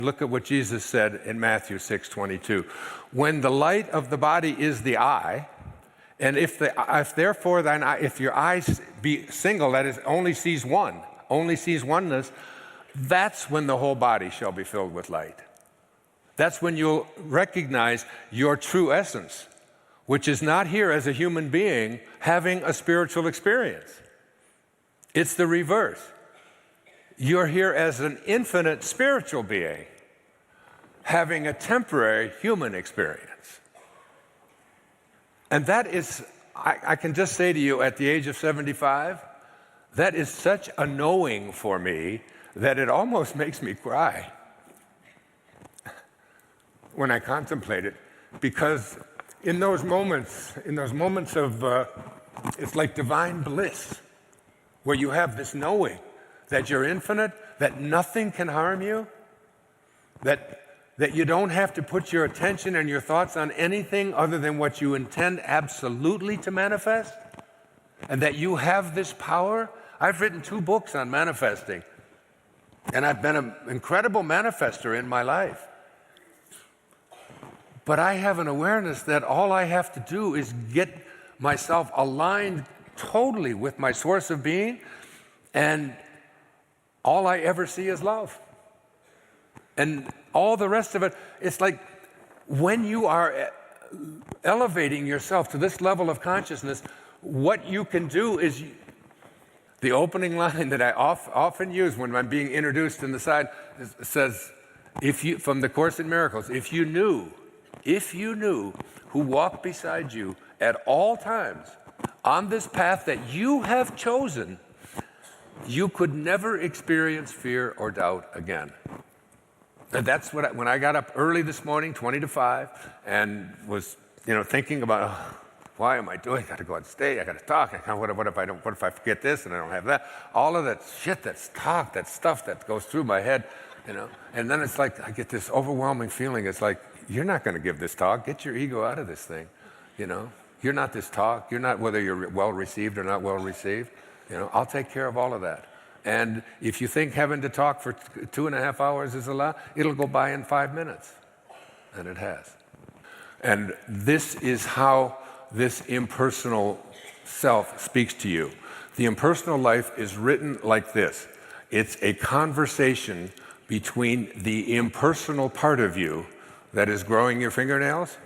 Look at what Jesus said in Matthew 6:22. When the light of the body is the eye, and if therefore thine eye, if your eye be single, that is, only sees oneness, that's when the whole body shall be filled with light. That's when you'll recognize your true essence, which is not here as a human being having a spiritual experience. It's the reverse. You're here as an infinite spiritual being having a temporary human experience. And that is, I can just say to you, at the age of 75, that is such a knowing for me that it almost makes me cry when I contemplate it, because in those moments of, it's like divine bliss, where you have this knowing that you're infinite, that nothing can harm you, that you don't have to put your attention and your thoughts on anything other than what you intend absolutely to manifest, and that you have this power. I've written 2 books on manifesting, and I've been an incredible manifester in my life. But I have an awareness that all I have to do is get myself aligned totally with my source of being, and all I ever see is love. And all the rest of it, it's like when you are elevating yourself to this level of consciousness, what you can do is, the opening line that I often use when I'm being introduced in the side says, from the Course in Miracles, if you knew who walked beside you at all times on this path that you have chosen, you could never experience fear or doubt again. And that's what when I got up early this morning, 20 to 5, and was thinking about, why am I doing? I got to go on stage. I got to talk. What if I forget this and I don't have that? All of that shit, that's talk, that stuff that goes through my head, And then it's like I get this overwhelming feeling. It's like, you're not going to give this talk. Get your ego out of this thing. You're not this talk. You're not whether you're well received or not well received. I'll take care of all of that. And if you think having to talk for 2.5 hours is a lot, it'll go by in 5 minutes. And it has. And this is how this impersonal self speaks to you. The impersonal life is written like this. It's a conversation between the impersonal part of you that is growing your fingernails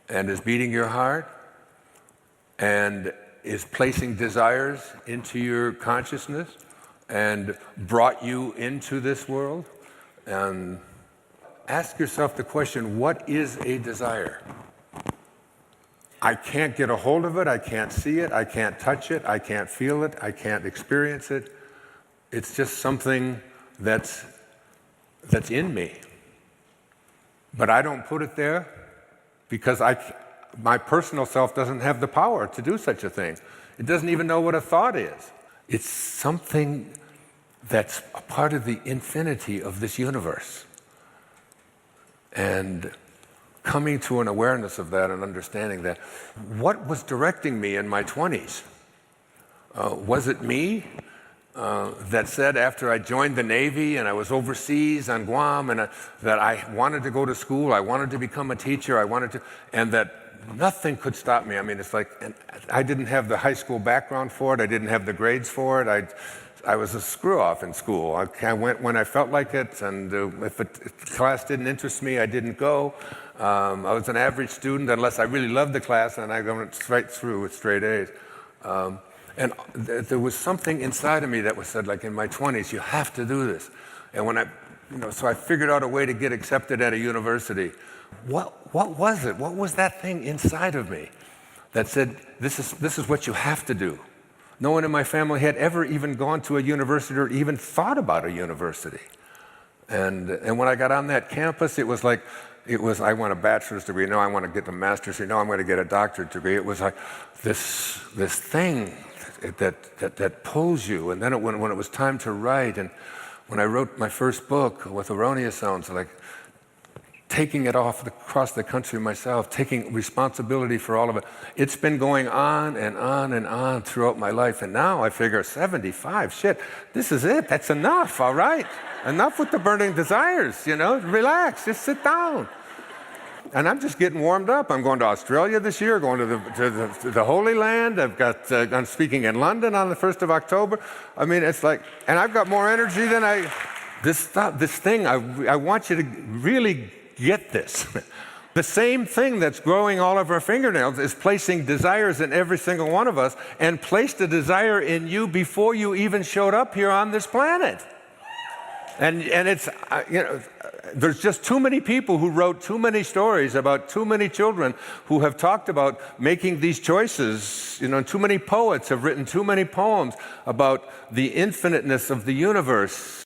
and is beating your heart and is placing desires into your consciousness and brought you into this world. And ask yourself the question, what is a desire? I can't get a hold of it, I can't see it, I can't touch it, I can't feel it, I can't experience it. It's just something that's in me. But I don't put it there because my personal self doesn't have the power to do such a thing. It doesn't even know what a thought is. It's something that's a part of the infinity of this universe. And coming to an awareness of that and understanding that, what was directing me in my 20s? Was it me that said after I joined the Navy and I was overseas on Guam and that I wanted to go to school, I wanted to become a teacher, and that nothing could stop me. I mean, it's like, and I didn't have the high school background for it, I didn't have the grades for it, I was a screw-off in school. I went when I felt like it, and if class didn't interest me, I didn't go. I was an average student unless I really loved the class, and I went right through with straight A's. And there was something inside of me that was said, like in my 20s, you have to do this. And when so I figured out a way to get accepted at a university. What was it? What was that thing inside of me that said, this is what you have to do? No one in my family had ever even gone to a university or even thought about a university. And when I got on that campus, it was I want a bachelor's degree, no, I want to get a master's degree, no, I'm going to get a doctorate degree. It was like this thing that pulls you. And then when it was time to write, and when I wrote my first book with Erroneous Sounds, like taking it across the country myself, taking responsibility for all of it. It's been going on and on and on throughout my life. And now I figure 75, shit, this is it. That's enough, all right? Enough with the burning desires, relax, just sit down. And I'm just getting warmed up. I'm going to Australia this year, going to the Holy Land. I'm speaking in London on the 1st of October. I mean, it's like, and I've got more energy than this thing, I want you to really get this. The same thing that's growing all of our fingernails is placing desires in every single one of us, and placed a desire in you before you even showed up here on this planet. And it's, there's just too many people who wrote too many stories about too many children who have talked about making these choices. Too many poets have written too many poems about the infiniteness of the universe.